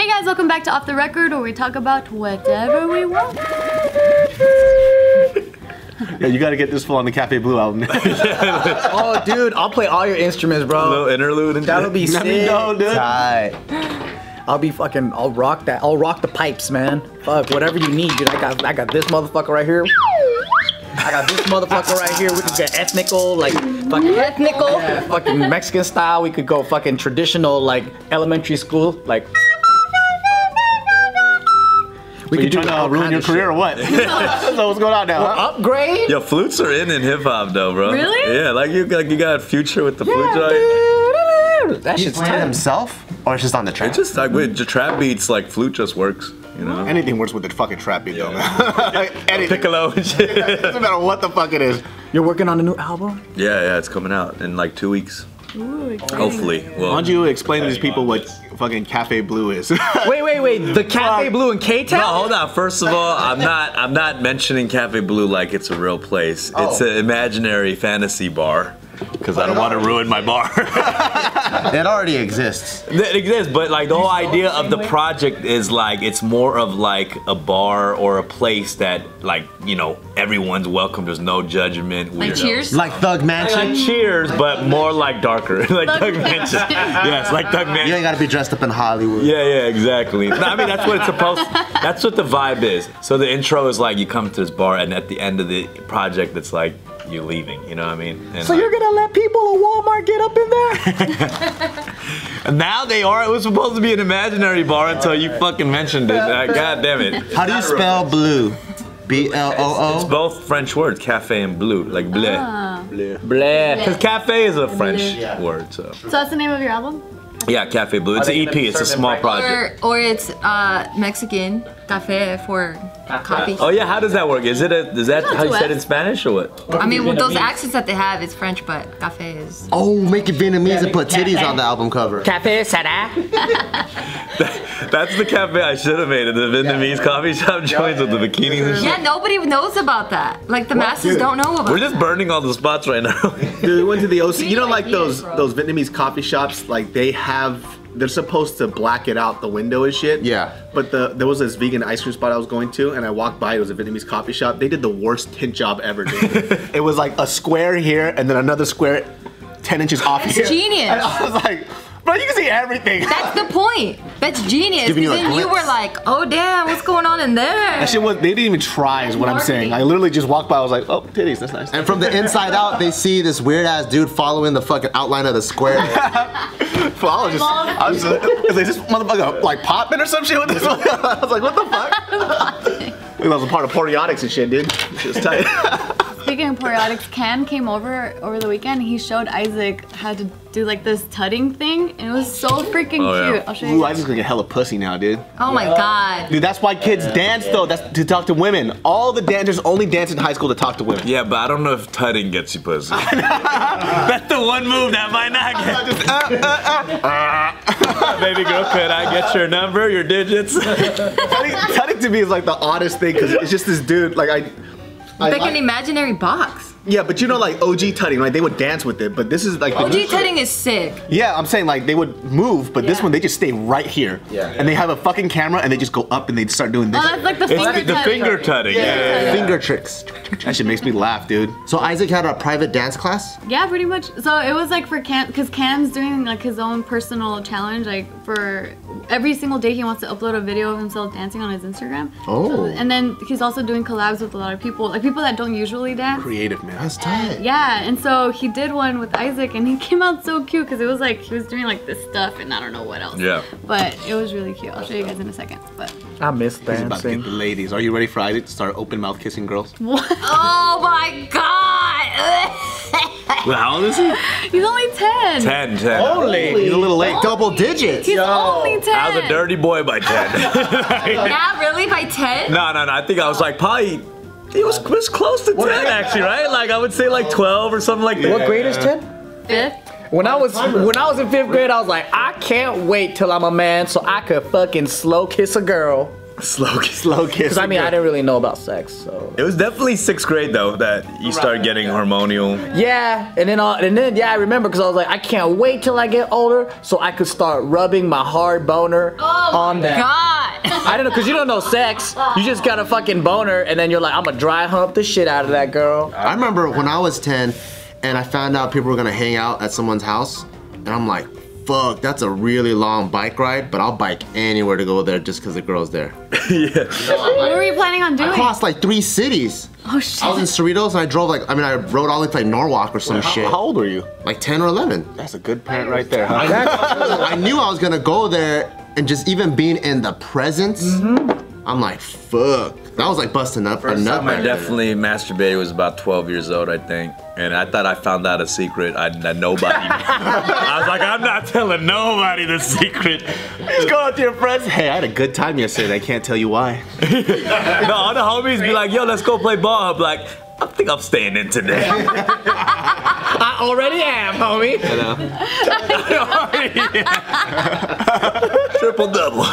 Hey guys, welcome back to Off the Record, where we talk about whatever we want. Yeah, you gotta get this full on the Cafe Blue album. Oh, dude, I'll play all your instruments, bro. A little interlude and that'll be sick. Dude. Tight. I'll rock that. I'll rock the pipes, man. Fuck, whatever you need, dude. I got this motherfucker right here. I got this motherfucker right here. We could get ethnical, like fucking ethnical. Yeah, fucking Mexican style. We could go fucking traditional, like elementary school, like. We could try to ruin your career or what? So what's going on now? Huh? Upgrade? Yo, flutes are in hip hop though, bro. Really? Yeah, like you got a future with the flute joint. That shit's playing himself, or it's just on the track? It's just like with the trap beats, like flute just works. You know? Anything works with the fucking trap beat though, man. Anything. Piccolo and shit. Doesn't matter what the fuck it is. You're working on a new album? Yeah, it's coming out in like 2 weeks. Ooh, Hopefully. Well, Why don't you explain to these people what fucking Cafe Blue is? Wait. The Cafe Blue in K-Town? no, hold on. First of all, I'm not mentioning Cafe Blue like it's a real place. It's an imaginary fantasy bar. Because I don't want to ruin my bar. It already exists. It exists, but like the whole idea of the project is like it's more of like a bar or a place that like, you know, everyone's welcome. There's no judgment. Like Cheers? Like Thug Mansion? Like Cheers, but more like darker. Like Thug Mansion. Yes, like Thug Mansion. You ain't gotta be dressed up in Hollywood. Yeah, exactly. No, I mean, that's what it's supposed to, that's what the vibe is. So the intro is like you come to this bar and at the end of the project it's like you're leaving, you know what I mean? And So you're gonna let people at Walmart get up in there? and now they are. It was supposed to be an imaginary bar until you fucking mentioned it. God damn it. How do you spell blue? B-L-O-O? It's both French words, cafe and bleu, like bleu. Bleh. Because cafe is a French word, so. So that's the name of your album? Yeah, Cafe Blue. It's an EP. It's a small project. Or it's Mexican cafe for coffee. Oh yeah, how does that work? Is that how you said it in Spanish or what? I mean, with those accents that they have, it's French, but cafe is. Oh, make it Vietnamese and put titties on the album cover. Cafe Sada. That's the cafe I should have made it. The Vietnamese coffee shop joints with the bikinis and shit. Yeah, nobody knows about that. Like the masses don't know about. We're just burning all the spots right now. Dude, we went to the OC. You know, like those Vietnamese coffee shops, like they're supposed to black it out the window and shit. Yeah. But there was this vegan ice cream spot I was going to, and I walked by. It was a Vietnamese coffee shop. They did the worst tint job ever, dude. It was like a square here, and then another square 10 inches off here. That's genius. And I was like, bro, you can see everything. That's the point. That's genius. Giving you a Then you glimpse. were like, oh damn, what's going on in there? That shit was, they didn't even try is what I'm saying. I literally just walked by, I was like, oh, titties, that's nice. And from the inside out, they see this weird ass dude following the fucking outline of the square. I was just, is like, this motherfucker like popping or some shit with this one? I was like, what the fuck? That was a part of Poriotics and shit, dude. Shit was tight. Speaking of Poriotics, Cam came over the weekend. He showed Isaac how to do like this tutting thing, and it was so freaking cute. I'll show you. Ooh, Isaac's gonna get hella pussy now, dude. Oh my god. Dude, that's why kids dance though. That's to talk to women. All the dancers only dance in high school to talk to women. Yeah, but I don't know if tutting gets you pussy. That's the one move that might not get. Baby girl, could I get your number, your digits? Tutting to me is like the oddest thing because it's just this dude. Like Like an imaginary box. Yeah, but you know, like OG tutting, like they would dance with it, but this is like OG tutting is sick. Yeah, I'm saying like they would move, but this one they just stay right here. Yeah. And they have a fucking camera and they just go up and they start doing this. Oh, that's like the finger tutting. Yeah. Finger tricks. That shit makes me laugh, dude. So Isaac had a private dance class? Yeah, pretty much. So it was like for Cam, because Cam's doing like his own personal challenge. Like for every single day he wants to upload a video of himself dancing on his Instagram. Oh. So, and then he's also doing collabs with a lot of people, like people that don't usually dance. Creative, man. That's tight. Yeah, and so he did one with Isaac and he came out so cute because it was like he was doing like this stuff and I don't know what else. Yeah. But it was really cute. I'll show you guys in a second. But I miss He's about to get dancing. the ladies. Are you ready for Isaac to start open mouth kissing girls? what? Oh my god. Well, how old is he? He's only 10. 10. He's a little late. Double digits. He's only 10. I was a dirty boy by 10. Yeah, really? By 10? No. I think I was like probably. It was close to 10 actually, right? Like I would say like 12 or something like that. What grade is 10? 5th. When I was in 5th grade, I was like, I can't wait till I'm a man so I could fucking slow kiss a girl. Slow kiss. Because I mean, I didn't really know about sex, so. It was definitely 6th grade though that you started getting hormonal. Yeah, and then I remember because I was like, I can't wait till I get older so I could start rubbing my hard boner on that. God. I don't know, because you don't know sex. You just got a fucking boner, and then you're like, I'm gonna dry hump the shit out of that girl. I remember when I was 10 and I found out people were gonna hang out at someone's house, and I'm like, fuck, that's a really long bike ride, but I'll bike anywhere to go there just because the girl's there. Yeah. What were you planning on doing? I crossed like 3 cities. Oh shit. I was in Cerritos and I drove like, I rode all the way to like Norwalk or some shit. How old were you? Like 10 or 11. That's a good parent right there, huh? I knew I was gonna go there, and just even being in the presence, I'm like, fuck. That was like busting up a nut. I definitely masturbated was about 12 years old, I think. And I thought I found out a secret that nobody knew. I was like, I'm not telling nobody the secret. Just go out to your friends. Hey, I had a good time yesterday. I can't tell you why. No, all the homies be like, yo, let's go play ball. I'm like, I think I'm staying in today. I already am, homie. Triple double.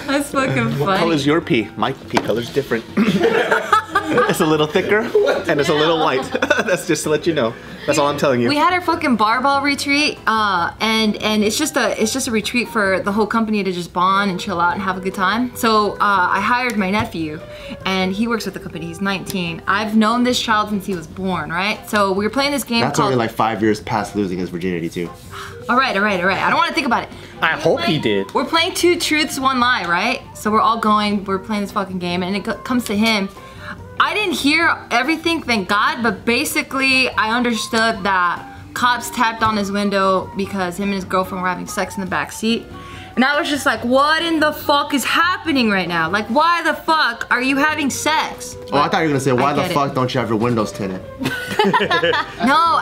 That's fucking funny. What color's your pee? My pee color's different. It's a little thicker and it's a little white. That's just to let you know. That's all I'm telling you. We had our fucking barbell retreat, and it's just a retreat for the whole company to just bond and chill out and have a good time. So I hired my nephew, and he works with the company. He's 19. I've known this child since he was born, right? So we were playing this game. That's called... already like 5 years past losing his virginity too. All right. I don't want to think about it. I hope he did. We're playing 2 truths, 1 lie, right? So we're all we're playing this fucking game, and it comes to him. I didn't hear everything, thank God, but basically I understood that cops tapped on his window because him and his girlfriend were having sex in the back seat. And I was just like, what in the fuck is happening right now? Like, why the fuck are you having sex? Oh, I thought you were gonna say, why the fuck don't you have your windows tinted? No,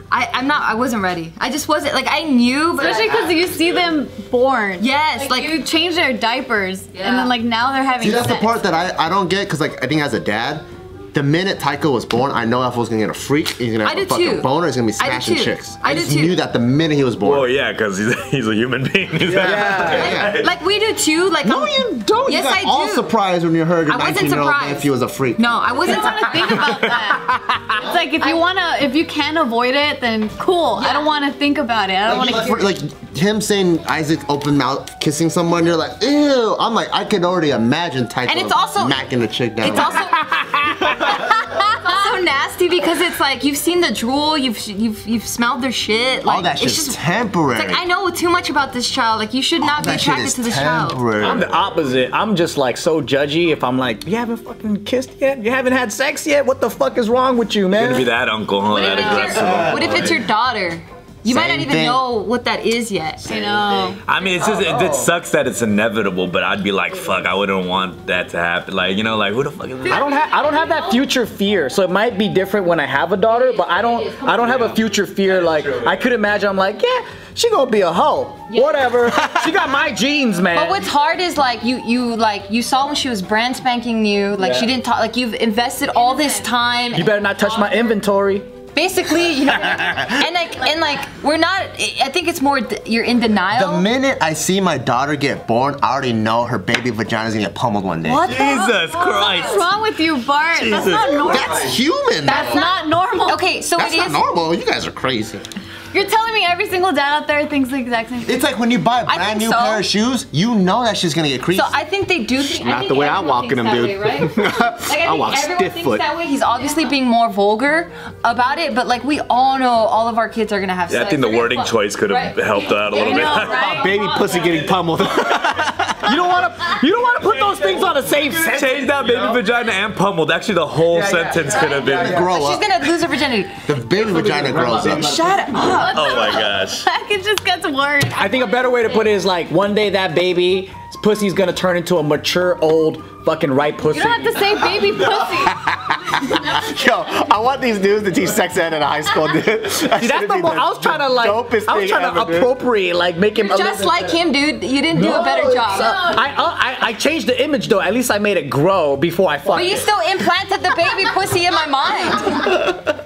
I wasn't ready. I just wasn't, like, I knew, but Especially because you see them born. Yes, like you change their diapers, and then like now they're having See, that's sex. the part that I don't get, because like I think as a dad, the minute Tycho was born, I know if I was gonna get a freak, he's gonna have a fucking boner, he's gonna be smashing chicks. I just knew that the minute he was born. Well, yeah, because he's a human being. Yeah. Like we do too. Like no, you don't. Yes, you got I all do. surprised when you heard your I wasn't 19-year-old surprised. nephew was a freak. No, I wasn't. I don't want to think about that. It's like if you can avoid it, then cool. Yeah. I don't want to think about it. I don't want to. Like him saying Isaac open mouth kissing someone, you're like, ew. I'm like, I could already imagine Tycho and it's also macking the chick down. It's also so nasty because it's like you've seen the drool, you've smelled their shit. Like, all that shit's just temporary. It's like I know too much about this child. Like you should not be attracted to this child. I'm the opposite. I'm just like so judgy. If I'm like, you haven't fucking kissed yet, you haven't had sex yet, what the fuck is wrong with you, man? You're gonna be that uncle, huh? That aggressive. What if it's your daughter? You might not even know what that is yet. I know. I mean, it's just it sucks that it's inevitable, but I'd be like, fuck, I wouldn't want that to happen. Like, you know, like who the fuck is that? I don't have that future fear, so it might be different when I have a daughter, but I don't have a future fear. Like I could imagine, I'm like, yeah, she gonna be a hoe, whatever. She got my genes, man. But what's hard is like you saw when she was brand spanking new, like she didn't talk, like you've invested all this time. You better not touch my inventory. Basically, you know, and like we're not. I think it's more you're in denial. The minute I see my daughter get born, I already know her baby vagina's gonna get pummeled one day. What? Jesus Christ! What's wrong with you, Bart? Jesus. That's not normal. That's human. That's not normal. Okay, so That's it not is normal. You guys are crazy. You're telling me every single dad out there thinks the exact same thing. It's like when you buy a brand new pair of shoes, you know that shit's gonna get creased. So I think they do. Not the way I'm walking them, dude. Right? Like, I walk everyone stiff thinks foot. that way. He's obviously being more vulgar about it, but like we all know, all of our kids are gonna have sex. I think the wording choice could have helped out a little bit. Right? Baby pussy getting pummeled. You don't want to put those things on the same sentence. Change that baby vagina and pummeled. Actually, the whole sentence could have been. She's gonna lose her virginity. The baby vagina grows up. Shut up. Oh my gosh. It just gets worse. I think a better way to put it is like one day that baby's pussy's gonna turn into a mature old fucking ripe pussy. You don't have to say baby pussy. Yo, I want these dudes to teach sex ed in high school, dude. See, that's the I was trying to like, I was trying to appropriate, like make him just like him, dude. You didn't do a better job. I changed the image though. At least I made it grow before I fucked. But you still implanted the baby pussy in my mind.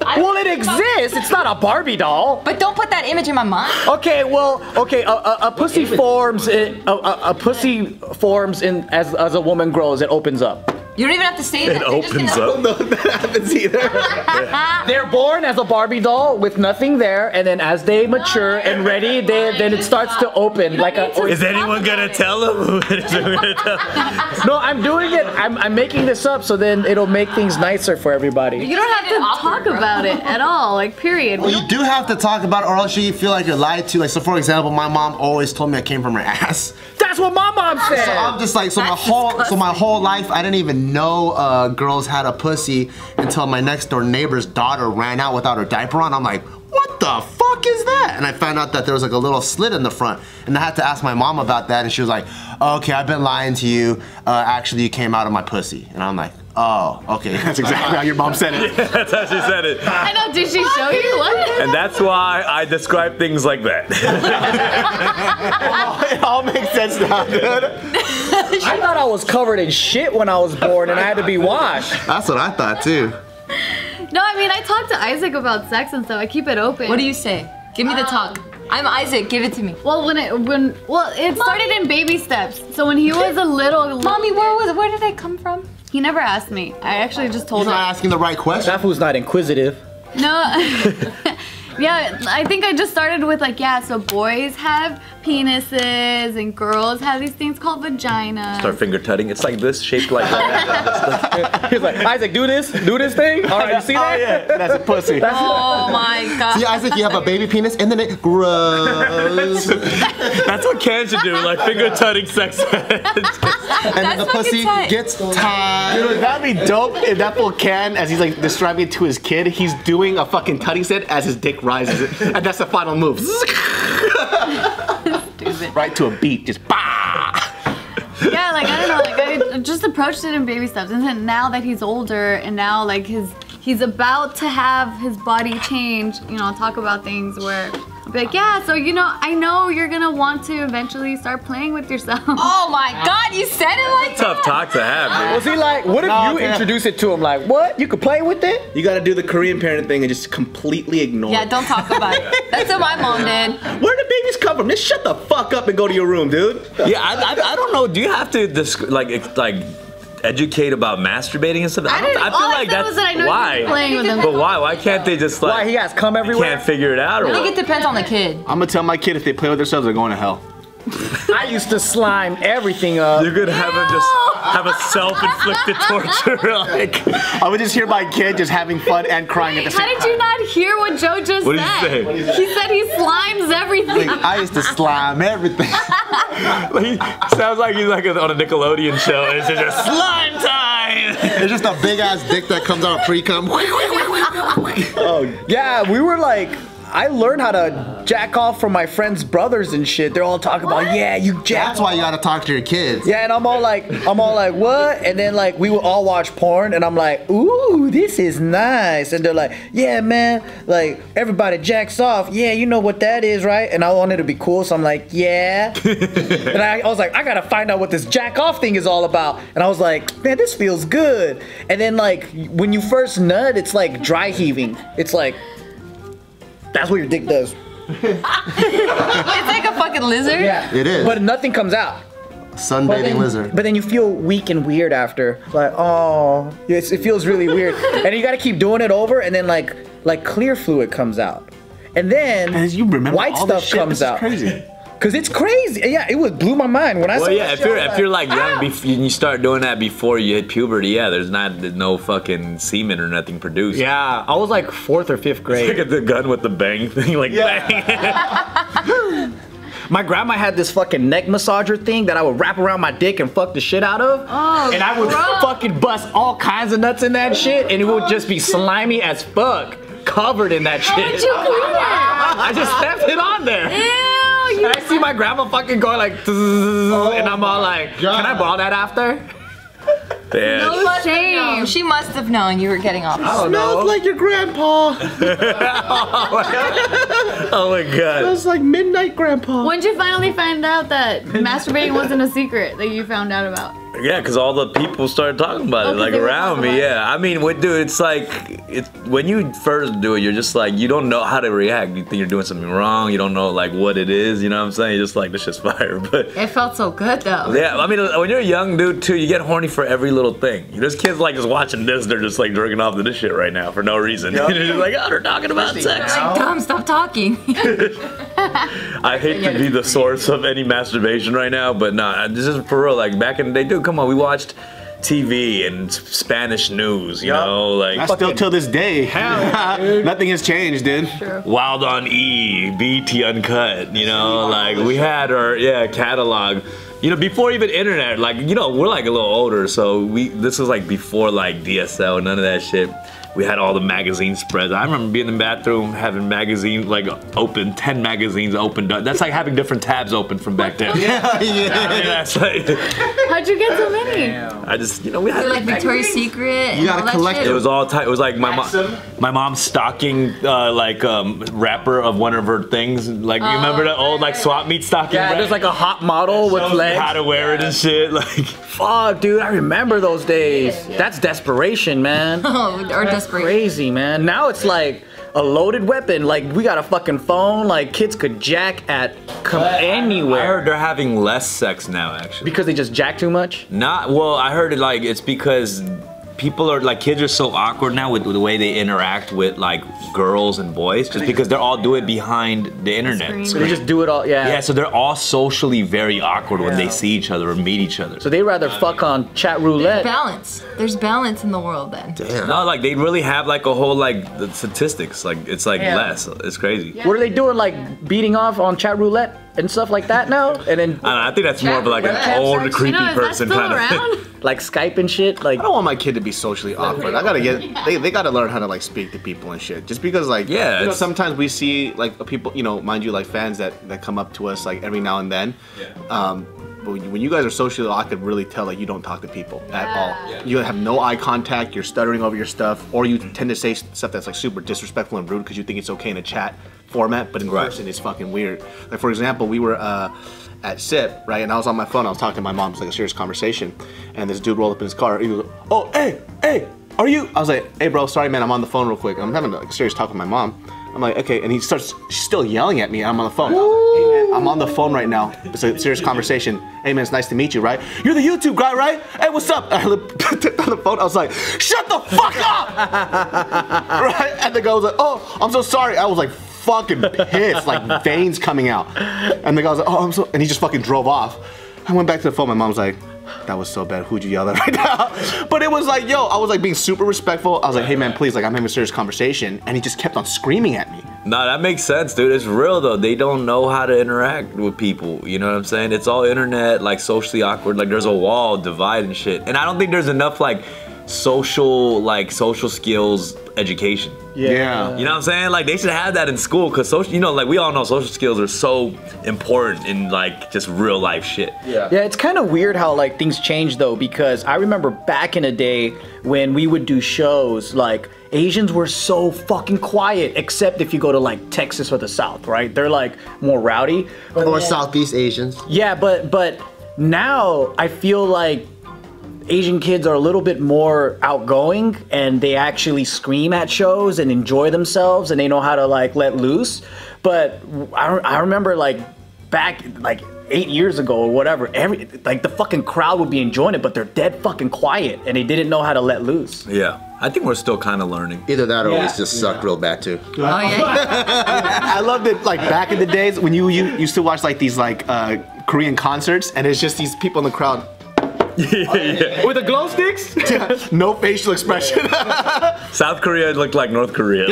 Well, it exists. It's not a Barbie doll. But don't put that image in my mind. Okay, well, okay. A pussy forms. A pussy forms in as a woman grows. It opens up. You don't even have to say that. It opens up. No, that happens either. They're born as a Barbie doll with nothing there, and then as they mature and ready, then it starts to open like a. Is anyone gonna tell them? No, I'm doing it. I'm making this up so then it'll make things nicer for everybody. You don't have to talk about it at all, like period. Well, you do have to talk about it, or else you feel like you're lied to. Like, so for example, my mom always told me I came from her ass. That's what my mom said. So I'm just like, so my whole life, I didn't even know girls had a pussy until my next door neighbor's daughter ran out without her diaper on. I'm like, what the fuck is that? And I found out that there was like a little slit in the front, and I had to ask my mom about that, and she was like, okay, I've been lying to you. Actually, you came out of my pussy. And I'm like, oh, okay. That's exactly how your mom said it. Yeah, that's how she said it. I know. Did she show you what? And that's why I describe things like that. It all makes sense now, dude. I thought I was covered in shit when I was born and I had to be washed. That's what I thought too. No, I mean I talk to Isaac about sex and stuff. I keep it open. What do you say? Give me the talk. I'm Isaac. Give it to me. Well, it started in baby steps. So when he was a little. Mommy, where did I come from? He never asked me. I actually just told He's him. not asking the right question. That fool's not inquisitive. No. Yeah, I think I just started with like, yeah, so boys have penises and girls have these things called vaginas. Start finger tutting. It's like this, shaped like that. He's like, Isaac, do this thing. All right, you see that? Oh, yeah, that's a pussy. Oh my god. See, Isaac, you have a baby penis and then it grows. That's what Ken should do, like finger tutting sex. And then the pussy gets tied. Dude, that'd be dope if that fool can, as he's like describing it to his kid, he's doing a fucking tutty set as his dick rises. And that's the final move. Stupid. Right to a beat, just bah! Yeah, like I don't know, like I just approached it in baby steps, and then now that he's older, and now like he's about to have his body change, you know, I'll talk about things where I'll be like, yeah, so you know, I know you're gonna want to eventually start playing with yourself. Oh my god, you said it like that? Tough talk to have, dude. Was he like, what if you introduce it to him? Like, what? You could play with it? You gotta do the Korean parent thing and just completely ignore Yeah, it. don't talk about it. That's what my mom did. Where do babies come from? Just shut the fuck up and go to your room, dude. Yeah, I don't know. Do you have to like educate about masturbating and stuff? I feel like that's why. Playing with him. But why? Why can't they just like? Why he has cum everywhere? Can't figure it out, or I think what? it depends on the kid. I'm gonna tell my kid if they play with themselves, they're going to hell. I used to slime everything up. You're gonna have him just have a self-inflicted torture. Like, I would just hear my kid just having fun and crying at the How same did you not hear what Joe just What did said? he say? He said he slimes everything. I used to slime everything. he sounds like he's like on a Nickelodeon show. It's just slime time. It's just a big ass dick that comes out of pre-cum. Oh, yeah, we were like, I learned how to jack off from my friends' brothers and shit. They're all talking about, yeah, you jack. That's why you gotta talk to your kids. Yeah, and I'm all like, what? And then like we would all watch porn, and I'm like, ooh, this is nice. And they're like, yeah, man, like everybody jacks off. Yeah, you know what that is, right? And I wanted to be cool, so I'm like, yeah. And I was like, I gotta find out what this jack off thing is all about. And I was like, man, this feels good. And then like when you first nut, it's like dry heaving. It's like, that's what your dick does. It's like a fucking lizard. Yeah. It is. But nothing comes out. Sunbathing lizard. But then you feel weak and weird after. Like, oh, it feels really weird. And you gotta keep doing it over, and then like clear fluid comes out. And then As you remember white all stuff this shit, comes this is out. crazy. Cause it's crazy. Yeah, it blew my mind when I saw Well, yeah, that show, if you're like young, you start doing that before you hit puberty. Yeah, there's no fucking semen or nothing produced. Yeah, I was like 4th or 5th grade. Look at the gun with the bang thing, like bang. My grandma had this fucking neck massager thing that I would wrap around my dick and fuck the shit out of. Oh, and I would fucking bust all kinds of nuts in that shit, and it would just be slimy as fuck, covered in that shit. How did you clean it? I just stepped it on there. Ew, And I see my grandma fucking going like, and I'm all like, can I borrow that after? Yeah. No shame. She must have known you were getting off. I don't know. Smells like your grandpa. Oh my god. Smells like midnight grandpa. When did you finally find out that masturbating wasn't a secret that you found out about? Yeah, because all the people started talking about it, like they were around talking me. about Yeah, I mean, dude, it's like, when you first do it, you're just like, you don't know how to react. You think you're doing something wrong. You don't know like what it is. You know what I'm saying? You're just like, this shit's fire. But It felt so good though. yeah, I mean, when you're a young dude too, you get horny for every little thing. There's kids like just watching this, they're just like jerking off to this shit right now for no reason. They're just like, oh, they're talking about sex. Like, Dom, stop talking. I hate to be the source of any masturbation right now, but nah, this is for real. Like back in the day, dude, come on, we watched TV and Spanish news, you know, like That's still till this day. Nothing has changed, dude. Wild on E, BT Uncut, you know, like we had our catalog. You know, before even internet, like, you know, we're like a little older, so this was like before like DSL, none of that shit. We had all the magazine spreads. I remember being in the bathroom having magazines like open, 10 magazines opened. That's like having different tabs open from back then. Yeah. I mean, that's like, How'd you get so many? I just, you know, we had Like Victoria's Secret. You gotta and all that collect shit. it was all tight. It was like my mom's stocking wrapper of one of her things. Like you remember that old like swap meet stocking? Yeah, wrap? there's like a hot model with legs. How to wear it and shit. Like Fuck, dude, I remember those days. That's desperation, man. Oh, or desperate. Crazy, man. Now it's like a loaded weapon. Like we got a fucking phone. Like kids could jack at anywhere. I heard they're having less sex now, actually. Because they just jack too much? Well, I heard it like it's because people are like kids are so awkward now with the way they interact with like girls and boys, just because they're all doing it behind the internet. So they just do it all, yeah. Yeah, so they're all socially very awkward when they see each other or meet each other. So they rather fuck on chat roulette. Balance. There's balance in the world then. No, like they really have like a whole like the statistics. Like it's like less. It's crazy. What are they doing, like beating off on chat roulette and stuff like that now? And then I don't know, I think that's more of like an old creepy You know, is that person still kind of around? thing. like Skype and shit? Like I don't want my kid to be socially awkward. I gotta they gotta learn how to like speak to people and shit. Just because like, Yeah, you know, it's- sometimes we see like people, you know, mind you, like fans that come up to us like every now and then. But when you guys are socially, I could really tell that you don't talk to people at all. You have no eye contact. You're stuttering over your stuff, or you tend to say stuff that's like super disrespectful and rude because you think it's okay in a chat format, but in person it's fucking weird. Like for example, we were at SIP, right, and I was on my phone. I was talking to my mom. It was like a serious conversation, and this dude rolled up in his car. He was like, "Oh, hey, are you?" I was like, "Hey, bro, sorry, man. I'm on the phone real quick. I'm having a serious talk with my mom." I'm like, "Okay," and he starts still yelling at me. I'm on the phone. Hey, man, I'm on the phone right now. It's a serious conversation. Hey, man, it's nice to meet you, right? You're the YouTube guy, right? Hey, what's up? I looked on the phone. I was like, "Shut the fuck up!" Right? And the guy was like, "Oh, I'm so sorry." I was like, fucking pissed, like veins coming out. And the guy was like, "Oh, I'm so," and he just fucking drove off. I went back to the phone. My mom's like, "That was so bad. Who'd you yell at right now?" But it was like, yo, I was like being super respectful. I was like, "Hey man, please, like I'm having a serious conversation," and he just kept on screaming at me. No, that makes sense, dude. It's real though. They don't know how to interact with people. You know what I'm saying? It's all internet, like socially awkward. Like there's a wall, divide and shit. And I don't think there's enough like social skills education. Yeah. You know what I'm saying? Like they should have that in school because social, you know, like we all know social skills are so important in like just real life shit. Yeah, it's kind of weird how like things change though, because I remember back in the day when we would do shows, like Asians were so fucking quiet, except if you go to like Texas or the South, right? They're like more rowdy. Or Southeast Asians. Yeah, but now I feel like Asian kids are a little bit more outgoing and they actually scream at shows and enjoy themselves and they know how to like let loose. But I remember like back like 8 years ago or whatever, like the fucking crowd would be enjoying it, but they're dead fucking quiet and they didn't know how to let loose. Yeah, I think we're still kind of learning. Either that or it's just sucked real bad too. Oh yeah. I loved it like back in the days when you used to watch like these like Korean concerts and it's just these people in the crowd. With the glow sticks? No facial expression. South Korea looked like North Korea.